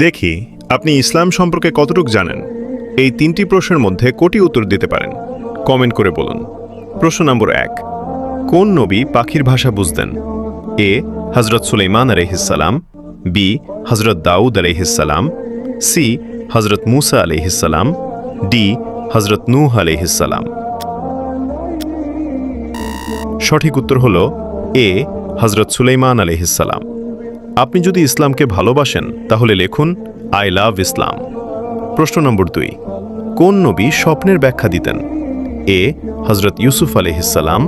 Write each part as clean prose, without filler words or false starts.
দেখি আপনি ইসলাম সম্পর্কে কতটুকু জানেন। এই তিনটি প্রশ্নের মধ্যে কোটি উত্তর দিতে পারেন। কমেন্ট করে বলুন। প্রশ্ন নম্বর 1, কোন নবী পাখির ভাষা বুঝতেন? এ হযরত সুলাইমান আলাইহিসসালাম, বি হযরত দাউদ আলাইহিসসালাম, সি হযরত মুসা আলাইহিসসালাম, ডি হযরত নূহ আলাইহিসসালাম। সঠিক উত্তর হল এ হযরত সুলাইমান আলাইহিসসালাম। আপনি যদি ইসলামকে ভালোবাসেন তাহলে লিখুন আই লাভ ইসলাম। প্রশ্ন নম্বর 2, কোন নবী স্বপ্নের ব্যাখ্যা দিতেন? এ হযরত ইউসুফ আলাইহিসসালাম,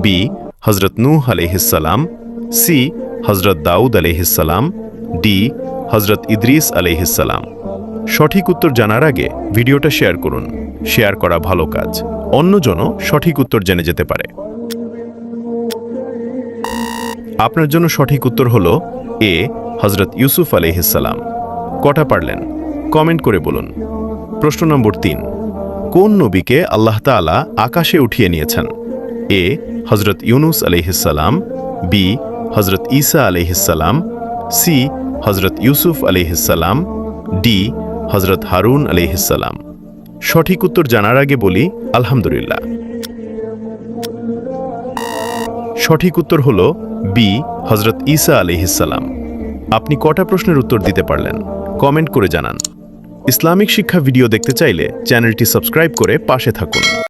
বি হযরত নূহ আলাইহিসসালাম, সি হযরত দাউদ আলাইহিসসালাম, ডি হযরত ইদ্রিস আলাইহিসসালাম। সঠিক উত্তর জানার আগে ভিডিওটা শেয়ার করুন। শেয়ার করা ভালো কাজ, অন্যজনও সঠিক উত্তর জেনে যেতে পারে। আপনার জন্য সঠিক উত্তর হল এ হযরত ইউসুফ আলাইহিসসালাম। কটা পারলেন কমেন্ট করে বলুন। প্রশ্ন নম্বর 3, কোন নবীকে আল্লাহ তাআলা আকাশে উঠিয়ে নিয়েছেন? এ হযরত ইউনুস আলাইহিসসালাম, বি হযরত ঈসা আলাইহিসসালাম, সি হযরত ইউসুফ আলাইহিসসালাম, ডি হযরত হারুন আলাইহিসসালাম। সঠিক উত্তর জানার আগে বলি আলহামদুলিল্লাহ। সঠিক উত্তর হল বি হযরত ঈসা আলাইহিসসালাম। আপনি কটা প্রশ্নের উত্তর দিতে পারলেন কমেন্ট করে জানান। ইসলামিক শিক্ষা ভিডিও দেখতে চাইলে চ্যানেলটি সাবস্ক্রাইব করে পাশে থাকুন।